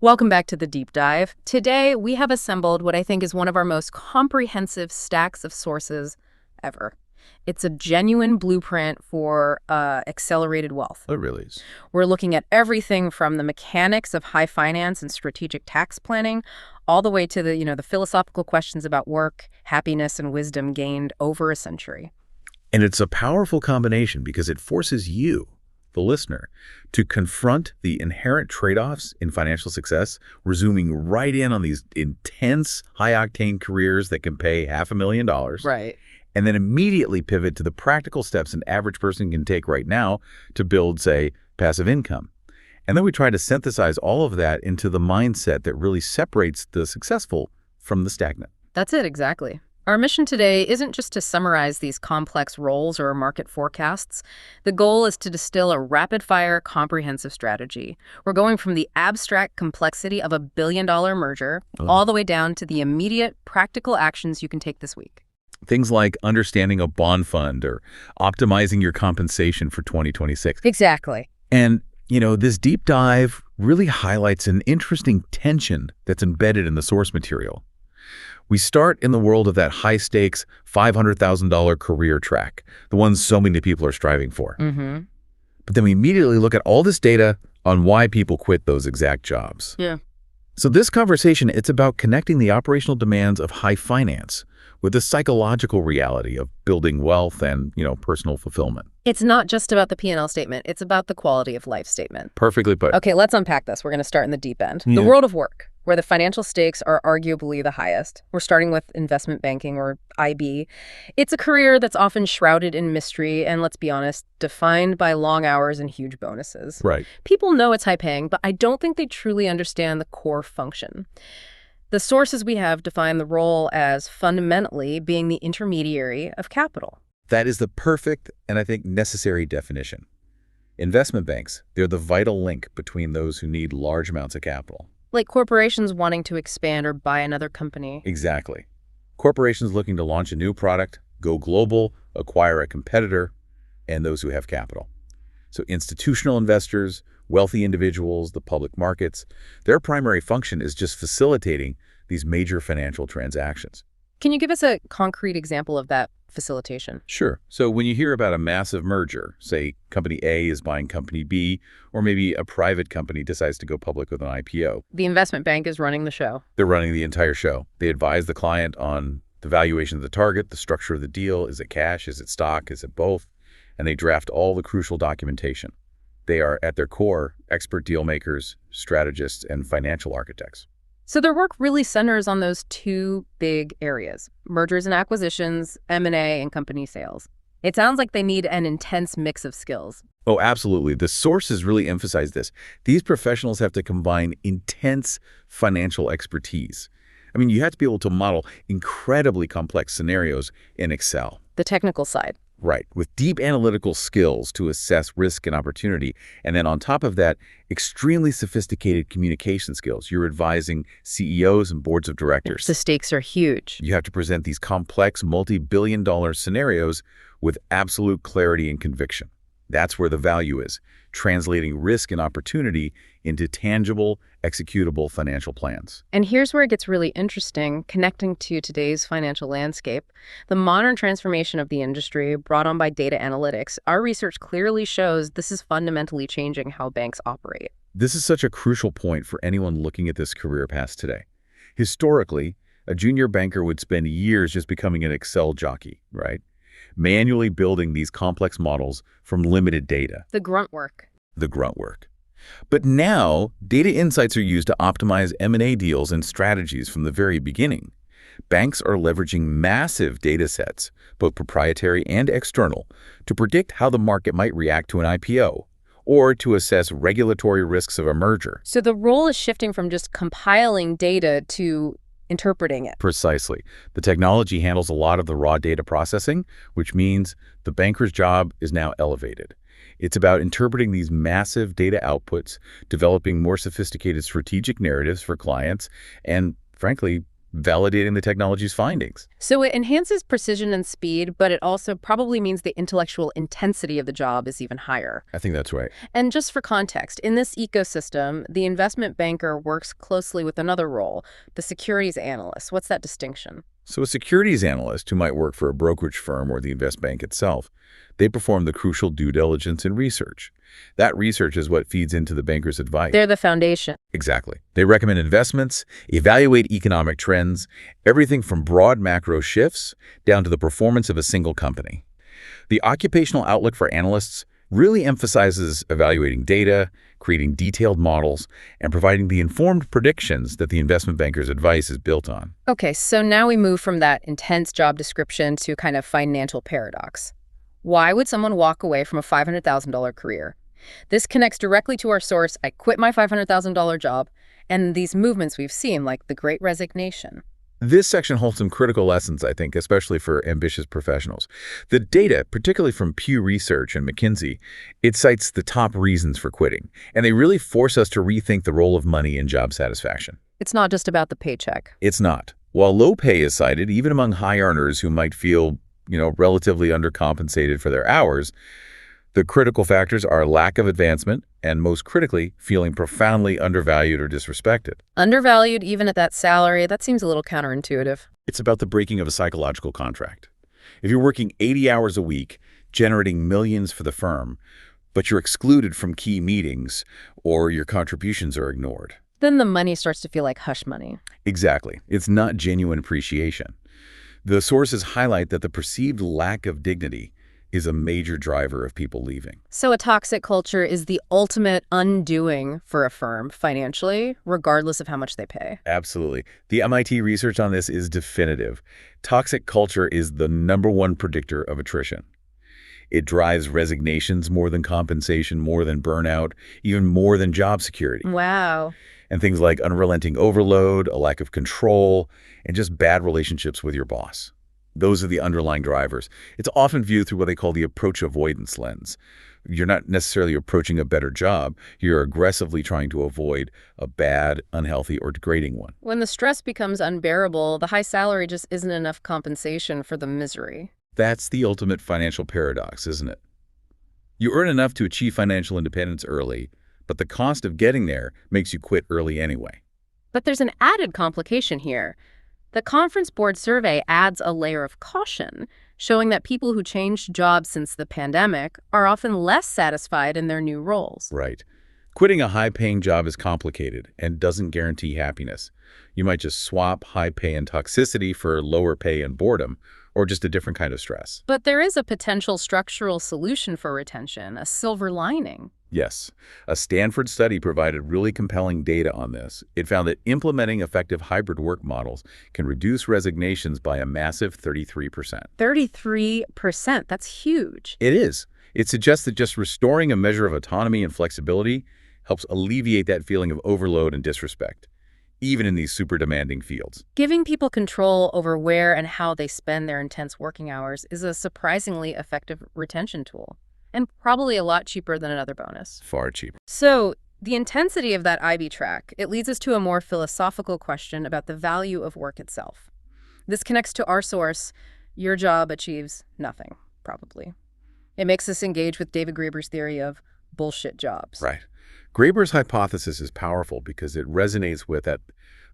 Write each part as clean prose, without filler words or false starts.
Welcome back to the deep dive. Today, we have assembled what I think is one of our most comprehensive stacks of sources ever. It's a genuine blueprint for accelerated wealth. It really is. We're looking at everything from the mechanics of high finance and strategic tax planning, all the way to the philosophical questions about work, happiness, and wisdom gained over a century. And it's a powerful combination because it forces you, the listener, to confront the inherent trade-offs in financial success. We're zooming right in on these intense, high-octane careers that can pay $500,000. Right. And then immediately pivot to the practical steps an average person can take right now to build, say, passive income. And then we try to synthesize all of that into the mindset that really separates the successful from the stagnant. That's it, exactly. Our mission today isn't just to summarize these complex roles or market forecasts. The goal is to distill a rapid-fire, comprehensive strategy. We're going from the abstract complexity of a billion-dollar merger all the way down to the immediate, practical actions you can take this week. Things like understanding a bond fund or optimizing your compensation for 2026. Exactly. And, this deep dive really highlights an interesting tension that's embedded in the source material. We start in the world of that high-stakes $500,000 career track, the ones so many people are striving for. Mm-hmm. But then we immediately look at all this data on why people quit those exact jobs. Yeah. So this conversation, it's about connecting the operational demands of high finance with the psychological reality of building wealth and, personal fulfillment. It's not just about the P&L statement. It's about the quality of life statement. Perfectly put. Okay, let's unpack this. We're going to start in the deep end. Yeah. The world of work, where the financial stakes are arguably the highest. We're starting with investment banking, or IB. It's a career that's often shrouded in mystery and, let's be honest, defined by long hours and huge bonuses. Right. People know it's high-paying, but I don't think they truly understand the core function. The sources we have define the role as fundamentally being the intermediary of capital. That is the perfect and I think necessary definition. Investment banks, they're the vital link between those who need large amounts of capital. Like corporations wanting to expand or buy another company. Exactly. Corporations looking to launch a new product, go global, acquire a competitor, and those who have capital. So institutional investors, wealthy individuals, the public markets, their primary function is just facilitating these major financial transactions. Can you give us a concrete example of that facilitation? Sure. So when you hear about a massive merger, say company A is buying company B, or maybe a private company decides to go public with an IPO. The investment bank is running the show. They're running the entire show. They advise the client on the valuation of the target, the structure of the deal. Is it cash? Is it stock? Is it both? And they draft all the crucial documentation. They are, at their core, expert deal makers, strategists, and financial architects. So their work really centers on those two big areas: mergers and acquisitions, M&A, and company sales. It sounds like they need an intense mix of skills. Oh, absolutely. The sources really emphasize this. These professionals have to combine intense financial expertise. I mean, you have to be able to model incredibly complex scenarios in Excel. The technical side. Right, with deep analytical skills to assess risk and opportunity. And then on top of that, extremely sophisticated communication skills. You're advising CEOs and boards of directors. The stakes are huge. You have to present these complex, multi-billion-dollar scenarios with absolute clarity and conviction. That's where the value is, translating risk and opportunity into tangible, executable financial plans. And here's where it gets really interesting, connecting to today's financial landscape. The modern transformation of the industry brought on by data analytics, our research clearly shows this is fundamentally changing how banks operate. This is such a crucial point for anyone looking at this career path today. Historically, a junior banker would spend years just becoming an Excel jockey, right? Manually building these complex models from limited data. The grunt work. The grunt work. But now, data insights are used to optimize M&A deals and strategies from the very beginning. Banks are leveraging massive data sets, both proprietary and external, to predict how the market might react to an IPO, or to assess regulatory risks of a merger. So the role is shifting from just compiling data to interpreting it. Precisely. The technology handles a lot of the raw data processing, which means the banker's job is now elevated. It's about interpreting these massive data outputs, developing more sophisticated strategic narratives for clients, and, frankly, validating the technology's findings. So it enhances precision and speed, but it also probably means the intellectual intensity of the job is even higher. I think that's right. And just for context, in this ecosystem, the investment banker works closely with another role, the securities analyst. What's that distinction? So a securities analyst who might work for a brokerage firm or the investment bank itself, they perform the crucial due diligence and research. That research is what feeds into the banker's advice. They're the foundation. Exactly. They recommend investments, evaluate economic trends, everything from broad macro shifts down to the performance of a single company. The occupational outlook for analysts really emphasizes evaluating data, creating detailed models, and providing the informed predictions that the investment banker's advice is built on. Okay, so now we move from that intense job description to kind of financial paradox. Why would someone walk away from a $500,000 career? This connects directly to our source, I quit my $500,000 job, and these movements we've seen, like the Great Resignation. This section holds some critical lessons, I think, especially for ambitious professionals. The data, particularly from Pew Research and McKinsey, it cites the top reasons for quitting, and they really force us to rethink the role of money in job satisfaction. It's not just about the paycheck. It's not. While low pay is cited, even among high earners who might feel, relatively undercompensated for their hours, the critical factors are lack of advancement and, most critically, feeling profoundly undervalued or disrespected. Undervalued even at that salary, that seems a little counterintuitive. It's about the breaking of a psychological contract. If you're working 80 hours a week, generating millions for the firm, but you're excluded from key meetings or your contributions are ignored. Then the money starts to feel like hush money. Exactly. It's not genuine appreciation. The sources highlight that the perceived lack of dignity is a major driver of people leaving. So a toxic culture is the ultimate undoing for a firm financially, regardless of how much they pay. Absolutely. The MIT research on this is definitive. Toxic culture is the #1 predictor of attrition. It drives resignations more than compensation, more than burnout, even more than job security. Wow. And things like unrelenting overload, a lack of control, and just bad relationships with your boss. Those are the underlying drivers. It's often viewed through what they call the approach avoidance lens. You're not necessarily approaching a better job. You're aggressively trying to avoid a bad, unhealthy, or degrading one. When the stress becomes unbearable, the high salary just isn't enough compensation for the misery. That's the ultimate financial paradox, isn't it? You earn enough to achieve financial independence early, but the cost of getting there makes you quit early anyway. But there's an added complication here. The Conference Board survey adds a layer of caution, showing that people who changed jobs since the pandemic are often less satisfied in their new roles. Right. Quitting a high-paying job is complicated and doesn't guarantee happiness. You might just swap high pay and toxicity for lower pay and boredom, or just a different kind of stress. But there is a potential structural solution for retention, a silver lining. Yes. A Stanford study provided really compelling data on this. It found that implementing effective hybrid work models can reduce resignations by a massive 33%. 33%, that's huge. It is. It suggests that just restoring a measure of autonomy and flexibility helps alleviate that feeling of overload and disrespect, even in these super demanding fields. Giving people control over where and how they spend their intense working hours is a surprisingly effective retention tool, and probably a lot cheaper than another bonus. Far cheaper. So the intensity of that IB track, it leads us to a more philosophical question about the value of work itself. This connects to our source. Your job achieves nothing, probably. It makes us engage with David Graeber's theory of bullshit jobs. Right. Graeber's hypothesis is powerful because it resonates with that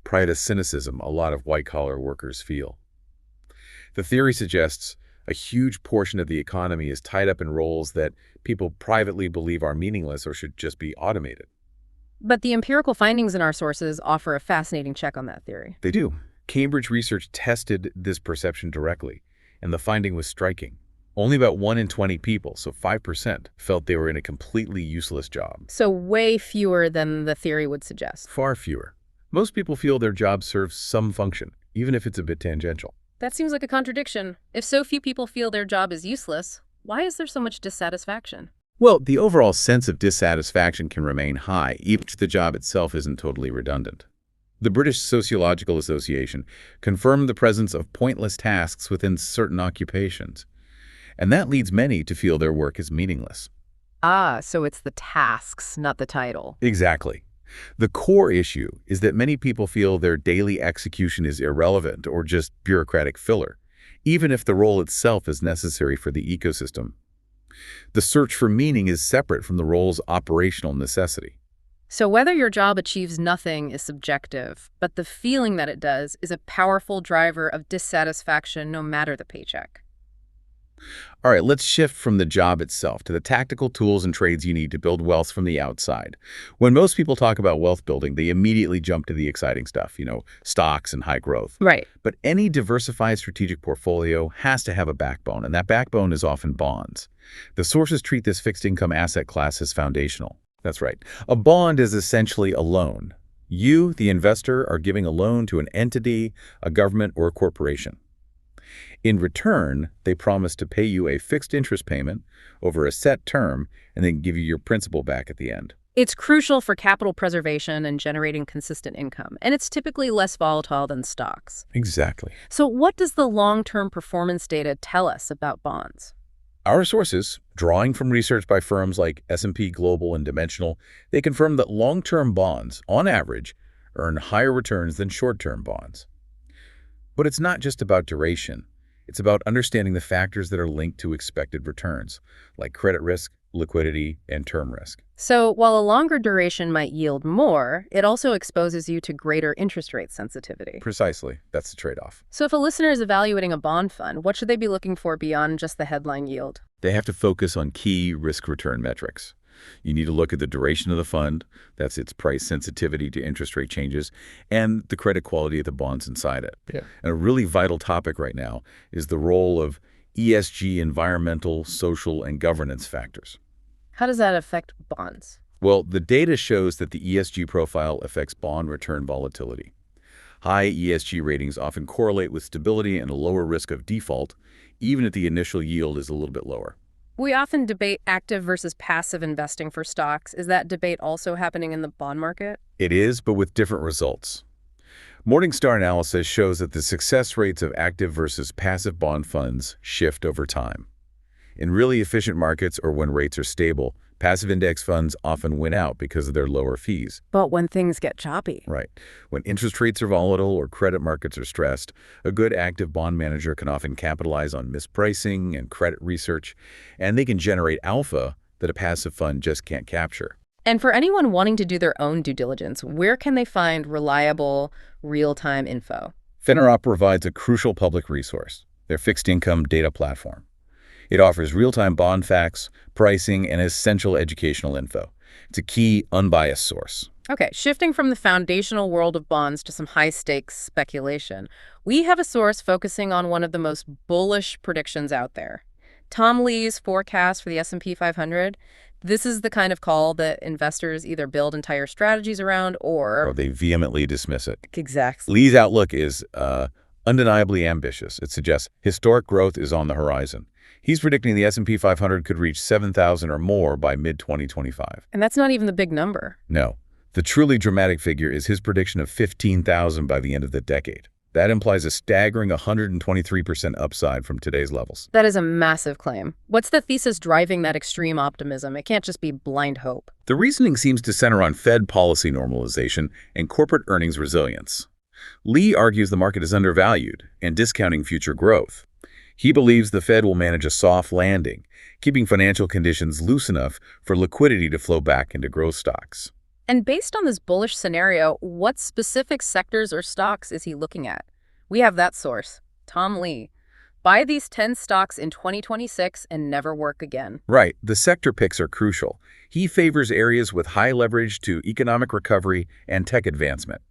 pride of cynicism a lot of white-collar workers feel. The theory suggests a huge portion of the economy is tied up in roles that people privately believe are meaningless or should just be automated. But the empirical findings in our sources offer a fascinating check on that theory. They do. Cambridge research tested this perception directly, and the finding was striking. Only about 1 in 20 people, so 5%, felt they were in a completely useless job. So way fewer than the theory would suggest. Far fewer. Most people feel their job serves some function, even if it's a bit tangential. That seems like a contradiction. If so few people feel their job is useless, why is there so much dissatisfaction? Well, the overall sense of dissatisfaction can remain high, even if the job itself isn't totally redundant. The British Sociological Association confirmed the presence of pointless tasks within certain occupations, and that leads many to feel their work is meaningless. Ah, so it's the tasks, not the title. Exactly. The core issue is that many people feel their daily execution is irrelevant or just bureaucratic filler, even if the role itself is necessary for the ecosystem. The search for meaning is separate from the role's operational necessity. So whether your job achieves nothing is subjective, but the feeling that it does is a powerful driver of dissatisfaction no matter the paycheck. All right, let's shift from the job itself to the tactical tools and trades you need to build wealth from the outside. When most people talk about wealth building, they immediately jump to the exciting stuff, stocks and high growth. Right. But any diversified strategic portfolio has to have a backbone, and that backbone is often bonds. The sources treat this fixed income asset class as foundational. That's right. A bond is essentially a loan. You, the investor, are giving a loan to an entity, a government, or a corporation. In return, they promise to pay you a fixed interest payment over a set term and then give you your principal back at the end. It's crucial for capital preservation and generating consistent income, and it's typically less volatile than stocks. Exactly. So what does the long-term performance data tell us about bonds? Our sources, drawing from research by firms like S&P Global and Dimensional, they confirm that long-term bonds, on average, earn higher returns than short-term bonds. But it's not just about duration. It's about understanding the factors that are linked to expected returns, like credit risk, liquidity, and term risk. So while a longer duration might yield more, it also exposes you to greater interest rate sensitivity. Precisely. That's the trade-off. So if a listener is evaluating a bond fund, what should they be looking for beyond just the headline yield? They have to focus on key risk-return metrics. You need to look at the duration of the fund, that's its price sensitivity to interest rate changes, and the credit quality of the bonds inside it. Yeah. And a really vital topic right now is the role of ESG, environmental, social, and governance factors. How does that affect bonds? Well, the data shows that the ESG profile affects bond return volatility. High ESG ratings often correlate with stability and a lower risk of default, even if the initial yield is a little bit lower. We often debate active versus passive investing for stocks. Is that debate also happening in the bond market? It is, but with different results. Morningstar analysis shows that the success rates of active versus passive bond funds shift over time. In really efficient markets or when rates are stable, passive index funds often win out because of their lower fees. But when things get choppy. Right. When interest rates are volatile or credit markets are stressed, a good active bond manager can often capitalize on mispricing and credit research, and they can generate alpha that a passive fund just can't capture. And for anyone wanting to do their own due diligence, where can they find reliable, real-time info? FINRA provides a crucial public resource, their fixed income data platform. It offers real-time bond facts, pricing, and essential educational info. It's a key, unbiased source. Okay, shifting from the foundational world of bonds to some high-stakes speculation, we have a source focusing on one of the most bullish predictions out there. Tom Lee's forecast for the S&P 500. This is the kind of call that investors either build entire strategies around or They vehemently dismiss it. Exactly. Lee's outlook is undeniably ambitious. It suggests historic growth is on the horizon. He's predicting the S&P 500 could reach 7,000 or more by mid-2025. And that's not even the big number. No. The truly dramatic figure is his prediction of 15,000 by the end of the decade. That implies a staggering 123% upside from today's levels. That is a massive claim. What's the thesis driving that extreme optimism? It can't just be blind hope. The reasoning seems to center on Fed policy normalization and corporate earnings resilience. Lee argues the market is undervalued and discounting future growth. He believes the Fed will manage a soft landing, keeping financial conditions loose enough for liquidity to flow back into growth stocks. And based on this bullish scenario, what specific sectors or stocks is he looking at? We have that source, Tom Lee. Buy these 10 stocks in 2026 and never work again. Right. The sector picks are crucial. He favors areas with high leverage to economic recovery and tech advancement.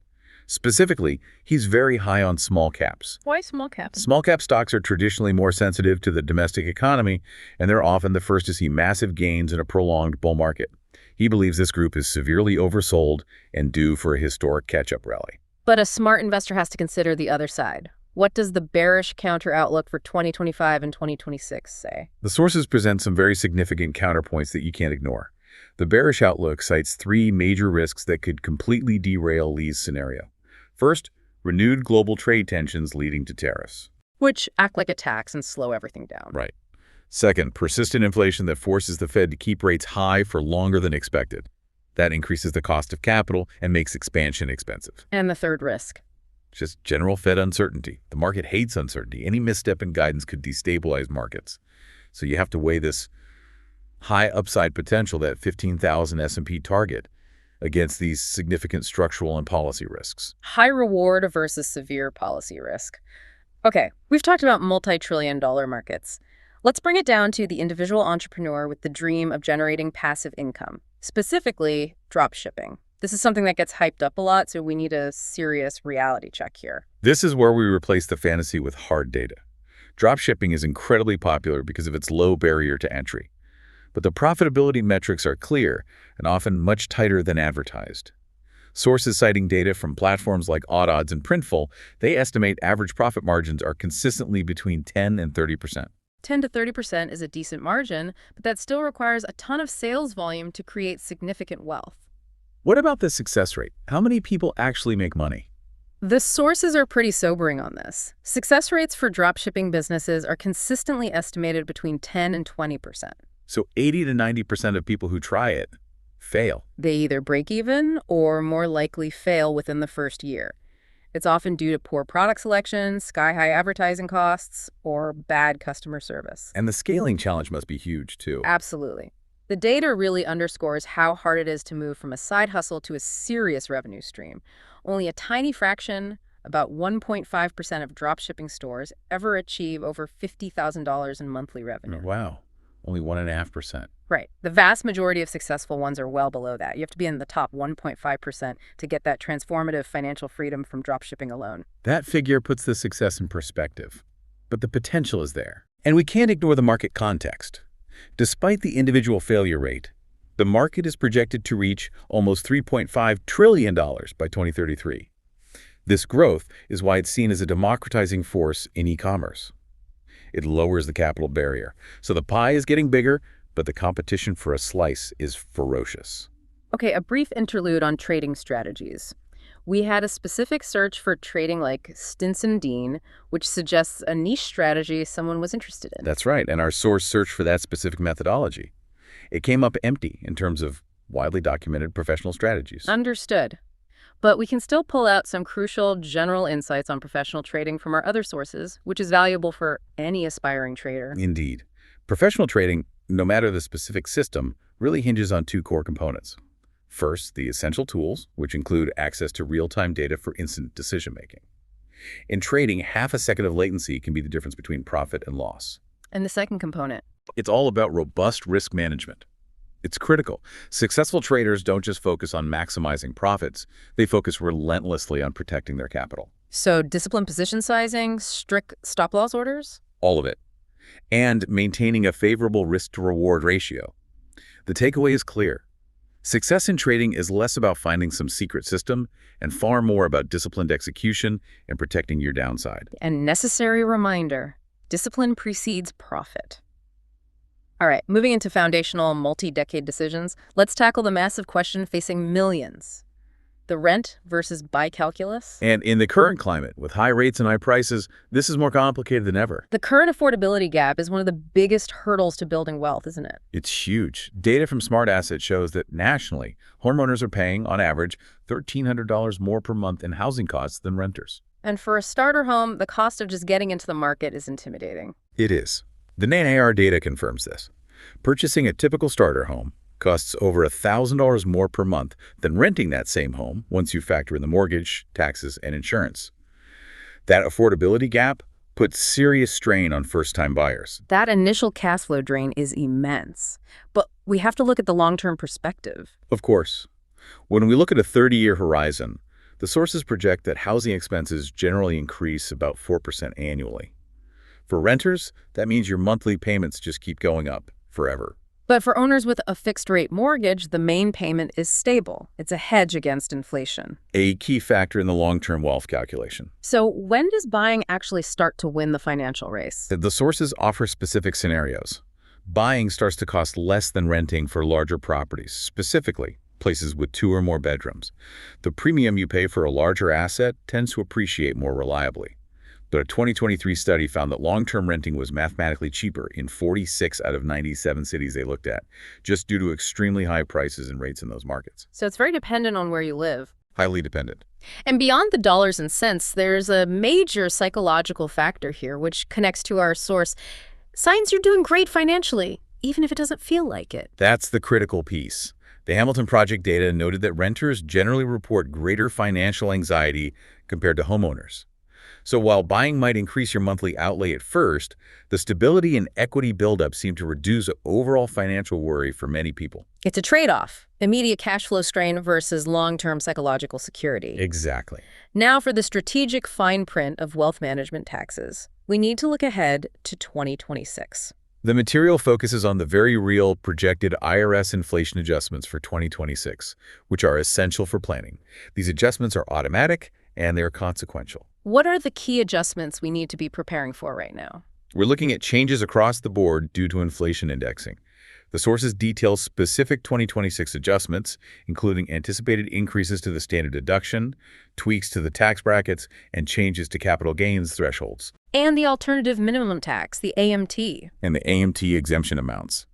Specifically, he's very high on small caps. Why small caps? Small cap stocks are traditionally more sensitive to the domestic economy, and they're often the first to see massive gains in a prolonged bull market. He believes this group is severely oversold and due for a historic catch-up rally. But a smart investor has to consider the other side. What does the bearish counter outlook for 2025 and 2026 say? The sources present some very significant counterpoints that you can't ignore. The bearish outlook cites three major risks that could completely derail Lee's scenario. First, renewed global trade tensions leading to tariffs. Which act like a tax and slow everything down. Right. Second, persistent inflation that forces the Fed to keep rates high for longer than expected. That increases the cost of capital and makes expansion expensive. And the third risk. Just general Fed uncertainty. The market hates uncertainty. Any misstep in guidance could destabilize markets. So you have to weigh this high upside potential, that 15,000 S&P target, against these significant structural and policy risks. High reward versus severe policy risk. Okay, we've talked about multi-trillion-dollar markets. Let's bring it down to the individual entrepreneur with the dream of generating passive income, specifically drop shipping. This is something that gets hyped up a lot, so we need a serious reality check here. This is where we replace the fantasy with hard data. Drop shipping is incredibly popular because of its low barrier to entry. But the profitability metrics are clear and often much tighter than advertised. Sources citing data from platforms like OddOdds and Printful, they estimate average profit margins are consistently between 10 and 30%. 10 to 30% is a decent margin, but that still requires a ton of sales volume to create significant wealth. What about the success rate? How many people actually make money? The sources are pretty sobering on this. Success rates for dropshipping businesses are consistently estimated between 10 and 20%. So 80 to 90% of people who try it fail. They either break even or more likely fail within the first year. It's often due to poor product selection, sky-high advertising costs, or bad customer service. And the scaling challenge must be huge, too. Absolutely. The data really underscores how hard it is to move from a side hustle to a serious revenue stream. Only a tiny fraction, about 1.5% of dropshipping stores, ever achieve over $50,000 in monthly revenue. Wow. Only 1.5%. Right. The vast majority of successful ones are well below that. You have to be in the top 1.5% to get that transformative financial freedom from dropshipping alone. That figure puts the success in perspective. But the potential is there. And we can't ignore the market context. Despite the individual failure rate, the market is projected to reach almost $3.5 trillion by 2033. This growth is why it's seen as a democratizing force in e-commerce. It lowers the capital barrier. So the pie is getting bigger, but the competition for a slice is ferocious. Okay, a brief interlude on trading strategies. We had a specific search for trading like Stinson Dean, which suggests a niche strategy someone was interested in. That's right, and our source searched for that specific methodology. It came up empty in terms of widely documented professional strategies. Understood. But we can still pull out some crucial general insights on professional trading from our other sources, which is valuable for any aspiring trader. Indeed. Professional trading, no matter the specific system, really hinges on two core components. First, the essential tools, which include access to real-time data for instant decision-making. In trading, half a second of latency can be the difference between profit and loss. And the second component? It's all about robust risk management. It's critical. Successful traders don't just focus on maximizing profits, they focus relentlessly on protecting their capital. So disciplined position sizing, strict stop-loss orders? All of it. And maintaining a favorable risk-to-reward ratio. The takeaway is clear. Success in trading is less about finding some secret system and far more about disciplined execution and protecting your downside. And necessary reminder, discipline precedes profit. All right, moving into foundational multi-decade decisions, let's tackle the massive question facing millions. The rent versus buy calculus. And in the current climate, with high rates and high prices, this is more complicated than ever. The current affordability gap is one of the biggest hurdles to building wealth, isn't it? It's huge. Data from Smart Asset shows that nationally, homeowners are paying, on average, $1,300 more per month in housing costs than renters. And for a starter home, the cost of just getting into the market is intimidating. It is. The NAR data confirms this. Purchasing a typical starter home costs over $1,000 more per month than renting that same home once you factor in the mortgage, taxes, and insurance. That affordability gap puts serious strain on first-time buyers. That initial cash flow drain is immense. But we have to look at the long-term perspective. Of course. When we look at a 30-year horizon, the sources project that housing expenses generally increase about 4% annually. For renters, that means your monthly payments just keep going up forever. But for owners with a fixed-rate mortgage, the main payment is stable. It's a hedge against inflation. A key factor in the long-term wealth calculation. So when does buying actually start to win the financial race? The sources offer specific scenarios. Buying starts to cost less than renting for larger properties, specifically places with 2 or more bedrooms. The premium you pay for a larger asset tends to appreciate more reliably. But a 2023 study found that long-term renting was mathematically cheaper in 46 out of 97 cities they looked at, just due to extremely high prices and rates in those markets. So it's very dependent on where you live. Highly dependent. And beyond the dollars and cents, there's a major psychological factor here, which connects to our source. Signs you're doing great financially, even if it doesn't feel like it. That's the critical piece. The Hamilton Project data noted that renters generally report greater financial anxiety compared to homeowners. So while buying might increase your monthly outlay at first, the stability and equity buildup seem to reduce overall financial worry for many people. It's a trade-off, immediate cash flow strain versus long-term psychological security. Exactly. Now for the strategic fine print of wealth management taxes. We need to look ahead to 2026. The material focuses on the very real projected IRS inflation adjustments for 2026, which are essential for planning. These adjustments are automatic and they're consequential. What are the key adjustments we need to be preparing for right now? We're looking at changes across the board due to inflation indexing. The sources detail specific 2026 adjustments, including anticipated increases to the standard deduction, tweaks to the tax brackets, and changes to capital gains thresholds. And the alternative minimum tax, the AMT. And the AMT exemption amounts.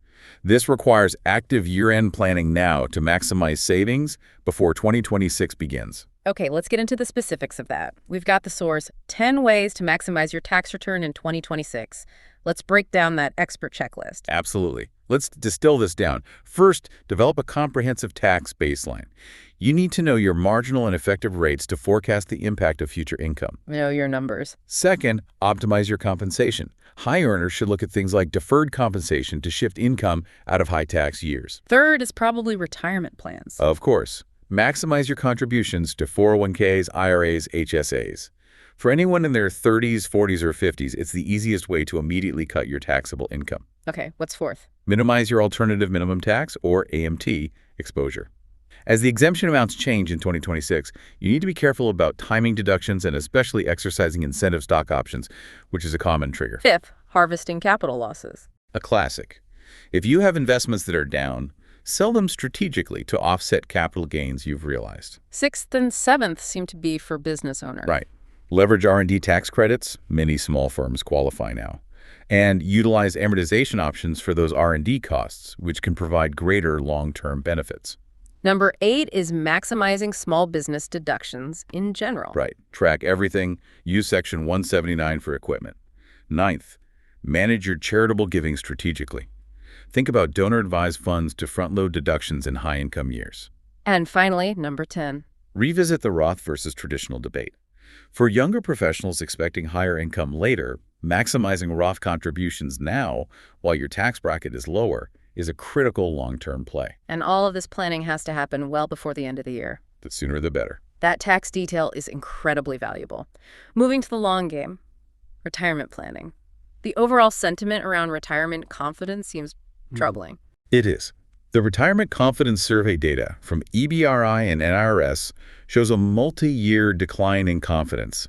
This requires active year-end planning now to maximize savings before 2026 begins. Okay, let's get into the specifics of that. We've got the source, 10 ways to maximize your tax return in 2026. Let's break down that expert checklist. Absolutely. Let's distill this down. First, develop a comprehensive tax baseline. You need to know your marginal and effective rates to forecast the impact of future income. Know your numbers. Second, optimize your compensation. High earners should look at things like deferred compensation to shift income out of high tax years. Third is probably retirement plans. Of course. Maximize your contributions to 401ks, IRAs, HSAs. For anyone in their 30s, 40s, or 50s, it's the easiest way to immediately cut your taxable income. Okay, what's fourth? Minimize your alternative minimum tax, or AMT, exposure. As the exemption amounts change in 2026, you need to be careful about timing deductions and especially exercising incentive stock options, which is a common trigger. Fifth, harvesting capital losses. A classic. If you have investments that are down, sell them strategically to offset capital gains you've realized. Sixth and seventh seem to be for business owners. Right. Leverage R&D tax credits. Many small firms qualify now. And utilize amortization options for those R&D costs, which can provide greater long-term benefits. Number 8 is maximizing small business deductions in general. Right. Track everything. Use Section 179 for equipment. Ninth, manage your charitable giving strategically. Think about donor-advised funds to front-load deductions in high-income years. And finally, number 10. Revisit the Roth versus traditional debate. For younger professionals expecting higher income later, maximizing Roth contributions now, while your tax bracket is lower, is a critical long-term play. And all of this planning has to happen well before the end of the year. The sooner the better. That tax detail is incredibly valuable. Moving to the long game, retirement planning. The overall sentiment around retirement confidence seems troubling. It is. The Retirement Confidence Survey data from EBRI and NRS shows a multi-year decline in confidence.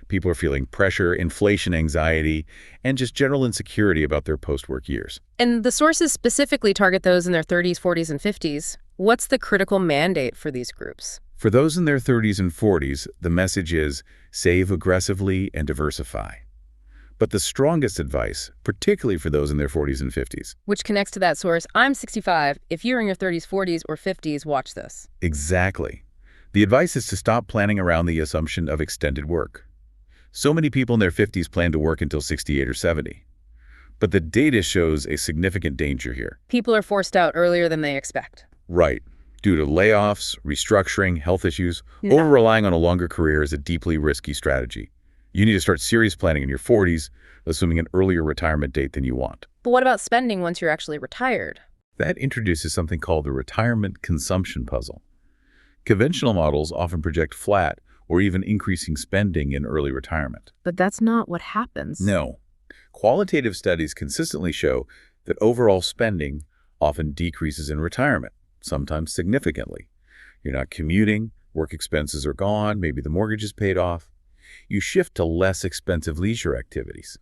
People are feeling pressure, inflation anxiety, and just general insecurity about their post-work years. And the sources specifically target those in their 30s, 40s, and 50s. What's the critical mandate for these groups? For those in their 30s and 40s, the message is save aggressively and diversify. But the strongest advice, particularly for those in their 40s and 50s. Which connects to that source, I'm 65. If you're in your 30s, 40s, or 50s, watch this. Exactly. The advice is to stop planning around the assumption of extended work. So many people in their 50s plan to work until 68 or 70. But the data shows a significant danger here. People are forced out earlier than they expect. Right. Due to layoffs, restructuring, health issues, over-relying on a longer career is a deeply risky strategy. You need to start serious planning in your 40s, assuming an earlier retirement date than you want. But what about spending once you're actually retired? That introduces something called the retirement consumption puzzle. Conventional models often project flat or even increasing spending in early retirement. But that's not what happens. No. Qualitative studies consistently show that overall spending often decreases in retirement, sometimes significantly. You're not commuting, work expenses are gone, maybe the mortgage is paid off. You shift to less expensive leisure activities.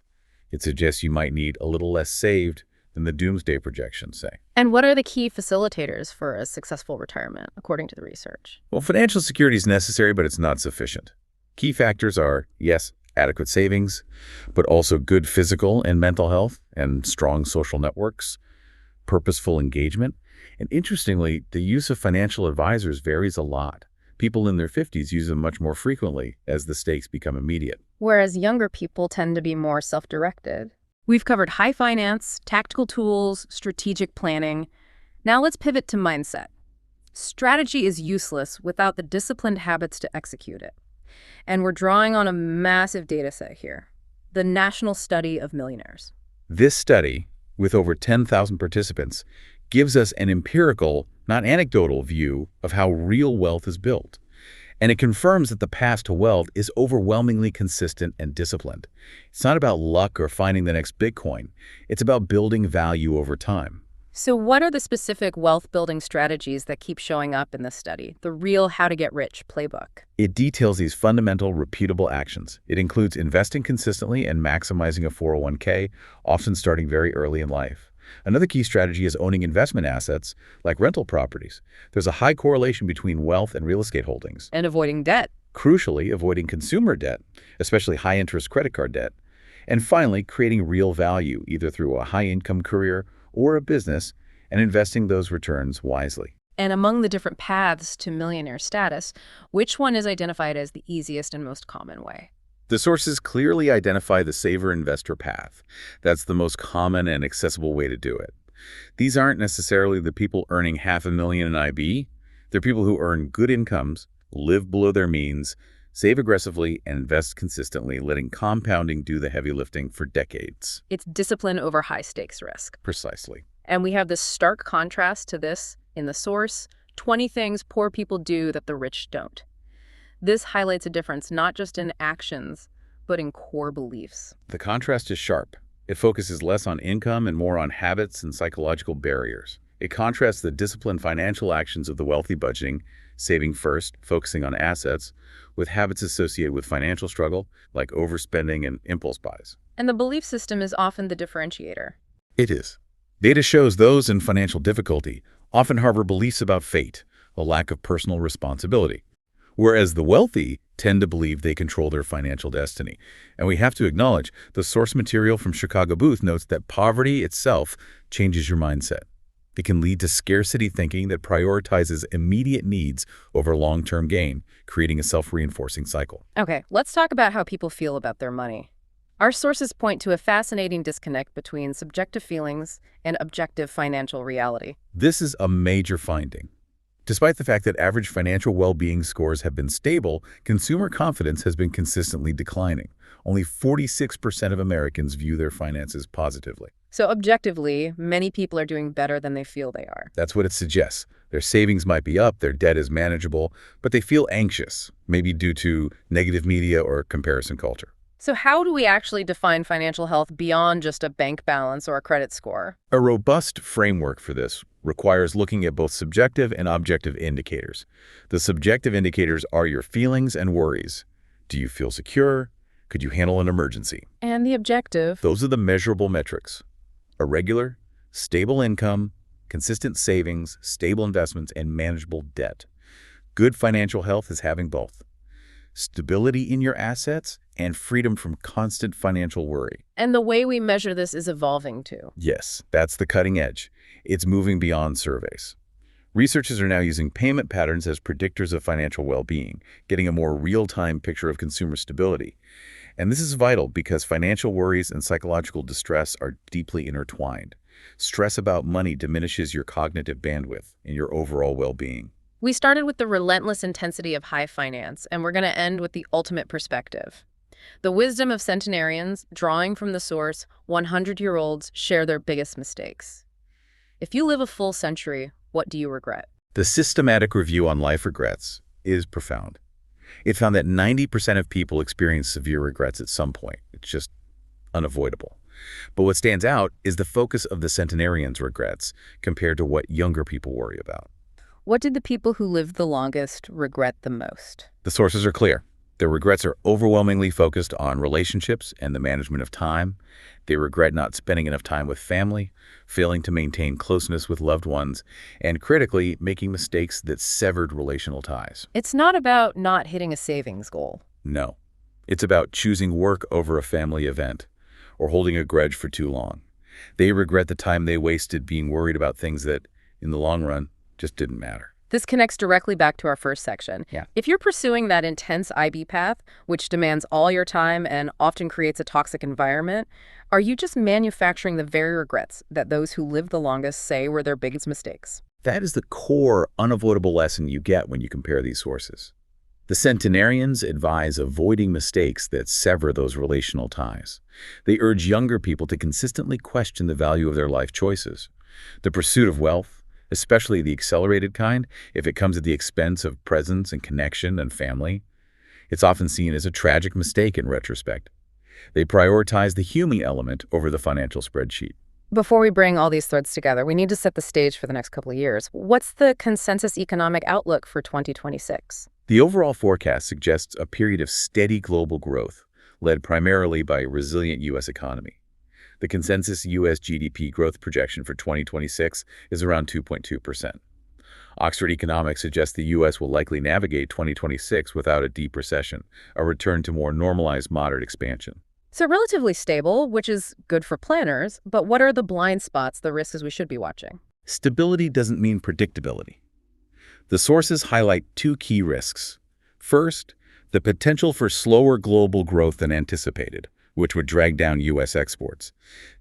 It suggests you might need a little less saved than the doomsday projections say. And what are the key facilitators for a successful retirement, according to the research? Well, financial security is necessary, but it's not sufficient. Key factors are, yes, adequate savings, but also good physical and mental health and strong social networks, purposeful engagement. And interestingly, the use of financial advisors varies a lot. People in their 50s use them much more frequently as the stakes become immediate. Whereas younger people tend to be more self-directed. We've covered high finance, tactical tools, strategic planning. Now let's pivot to mindset. Strategy is useless without the disciplined habits to execute it. And we're drawing on a massive data set here, the National Study of Millionaires. This study, with over 10,000 participants, gives us an empirical, not anecdotal view of how real wealth is built. And it confirms that the path to wealth is overwhelmingly consistent and disciplined. It's not about luck or finding the next Bitcoin. It's about building value over time. So what are the specific wealth-building strategies that keep showing up in this study, the real how-to-get-rich playbook? It details these fundamental, repeatable actions. It includes investing consistently and maximizing a 401k, often starting very early in life. Another key strategy is owning investment assets, like rental properties. There's a high correlation between wealth and real estate holdings. And avoiding debt. Crucially, avoiding consumer debt, especially high-interest credit card debt. And finally, creating real value, either through a high-income career or a business, and investing those returns wisely. And among the different paths to millionaire status, which one is identified as the easiest and most common way? The sources clearly identify the saver investor path. That's the most common and accessible way to do it. These aren't necessarily the people earning $500,000 in IB. They're people who earn good incomes, live below their means, save aggressively, and invest consistently, letting compounding do the heavy lifting for decades. It's discipline over high-stakes risk. Precisely. And we have this stark contrast to this in the source, 20 things poor people do that the rich don't. This highlights a difference not just in actions, but in core beliefs. The contrast is sharp. It focuses less on income and more on habits and psychological barriers. It contrasts the disciplined financial actions of the wealthy budgeting, saving first, focusing on assets, with habits associated with financial struggle, like overspending and impulse buys. And the belief system is often the differentiator. It is. Data shows those in financial difficulty often harbor beliefs about fate, a lack of personal responsibility, whereas the wealthy tend to believe they control their financial destiny. And we have to acknowledge the source material from Chicago Booth notes that poverty itself changes your mindset. It can lead to scarcity thinking that prioritizes immediate needs over long-term gain, creating a self-reinforcing cycle. Okay, let's talk about how people feel about their money. Our sources point to a fascinating disconnect between subjective feelings and objective financial reality. This is a major finding. Despite the fact that average financial well-being scores have been stable, consumer confidence has been consistently declining. Only 46% of Americans view their finances positively. So objectively, many people are doing better than they feel they are. That's what it suggests. Their savings might be up, their debt is manageable, but they feel anxious, maybe due to negative media or comparison culture. So how do we actually define financial health beyond just a bank balance or a credit score? A robust framework for this requires looking at both subjective and objective indicators. The subjective indicators are your feelings and worries. Do you feel secure? Could you handle an emergency? And the objective? Those are the measurable metrics. A regular, stable income, consistent savings, stable investments, and manageable debt. Good financial health is having both. Stability in your assets and freedom from constant financial worry. And the way we measure this is evolving too. Yes, that's the cutting edge. It's moving beyond surveys. Researchers are now using payment patterns as predictors of financial well-being, getting a more real-time picture of consumer stability. And this is vital because financial worries and psychological distress are deeply intertwined. Stress about money diminishes your cognitive bandwidth and your overall well-being. We started with the relentless intensity of high finance, and we're going to end with the ultimate perspective. The wisdom of centenarians, drawing from the source, 100-year-olds share their biggest mistakes. If you live a full century, what do you regret? The systematic review on life regrets is profound. It found that 90% of people experience severe regrets at some point. It's just unavoidable. But what stands out is the focus of the centenarians' regrets compared to what younger people worry about. What did the people who lived the longest regret the most? The sources are clear. Their regrets are overwhelmingly focused on relationships and the management of time. They regret not spending enough time with family, failing to maintain closeness with loved ones, and critically, making mistakes that severed relational ties. It's not about not hitting a savings goal. No. It's about choosing work over a family event or holding a grudge for too long. They regret the time they wasted being worried about things that, in the long run, just didn't matter. This connects directly back to our first section. Yeah. If you're pursuing that intense IB path, which demands all your time and often creates a toxic environment, are you just manufacturing the very regrets that those who live the longest say were their biggest mistakes? That is the core, unavoidable lesson you get when you compare these sources. The centenarians advise avoiding mistakes that sever those relational ties. They urge younger people to consistently question the value of their life choices. The pursuit of wealth, especially the accelerated kind, if it comes at the expense of presence and connection and family, it's often seen as a tragic mistake in retrospect. They prioritize the human element over the financial spreadsheet. Before we bring all these threads together, we need to set the stage for the next couple of years. What's the consensus economic outlook for 2026? The overall forecast suggests a period of steady global growth, led primarily by a resilient U.S. economy. The consensus U.S. GDP growth projection for 2026 is around 2.2%. Oxford Economics suggests the U.S. will likely navigate 2026 without a deep recession, a return to more normalized moderate expansion. So relatively stable, which is good for planners, but what are the blind spots, the risks we should be watching? Stability doesn't mean predictability. The sources highlight two key risks. First, the potential for slower global growth than anticipated, which would drag down U.S. exports.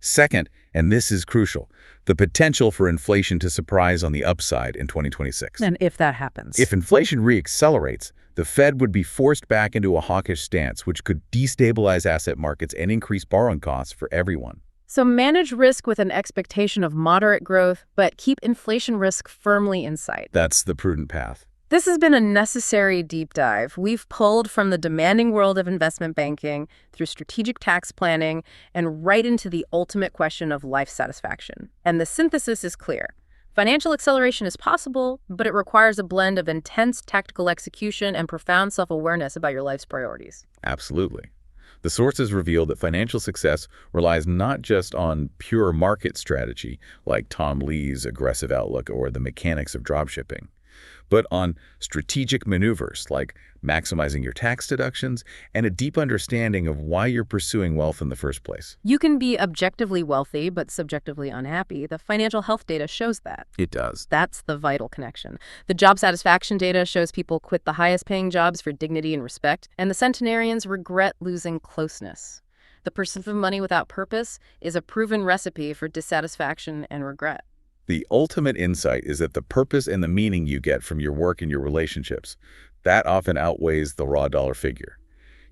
Second, and this is crucial, the potential for inflation to surprise on the upside in 2026. And if that happens? If inflation reaccelerates, the Fed would be forced back into a hawkish stance, which could destabilize asset markets and increase borrowing costs for everyone. So manage risk with an expectation of moderate growth, but keep inflation risk firmly in sight. That's the prudent path. This has been a necessary deep dive. We've pulled from the demanding world of investment banking through strategic tax planning and right into the ultimate question of life satisfaction. And the synthesis is clear. Financial acceleration is possible, but it requires a blend of intense tactical execution and profound self-awareness about your life's priorities. Absolutely. The sources reveal that financial success relies not just on pure market strategy, like Tom Lee's aggressive outlook or the mechanics of dropshipping, but on strategic maneuvers like maximizing your tax deductions and a deep understanding of why you're pursuing wealth in the first place. You can be objectively wealthy but subjectively unhappy. The financial health data shows that. It does. That's the vital connection. The job satisfaction data shows people quit the highest paying jobs for dignity and respect, and the centenarians regret losing closeness. The pursuit of money without purpose is a proven recipe for dissatisfaction and regret. The ultimate insight is that the purpose and the meaning you get from your work and your relationships, that often outweighs the raw dollar figure.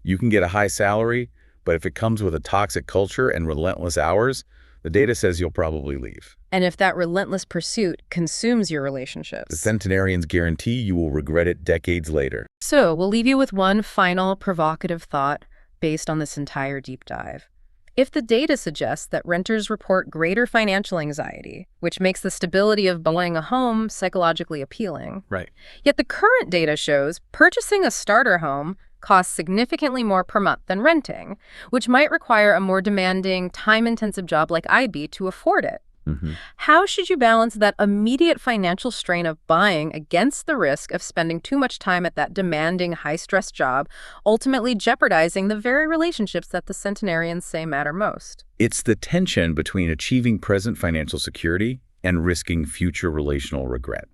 You can get a high salary, but if it comes with a toxic culture and relentless hours, the data says you'll probably leave. And if that relentless pursuit consumes your relationships, The centenarians guarantee you will regret it decades later. So we'll leave you with one final provocative thought based on this entire deep dive. If the data suggests that renters report greater financial anxiety, which makes the stability of buying a home psychologically appealing, Right. yet the current data shows purchasing a starter home costs significantly more per month than renting, which might require a more demanding, time-intensive job like IB to afford it. How should you balance that immediate financial strain of buying against the risk of spending too much time at that demanding, high-stress job, ultimately jeopardizing the very relationships that the centenarians say matter most? It's the tension between achieving present financial security and risking future relational regret.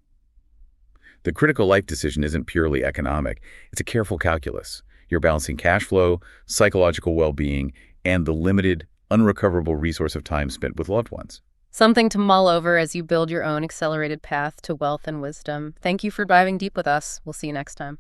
The critical life decision isn't purely economic. It's a careful calculus. You're balancing cash flow, psychological well-being, and the limited, unrecoverable resource of time spent with loved ones. Something to mull over as you build your own accelerated path to wealth and wisdom. Thank you for diving deep with us. We'll see you next time.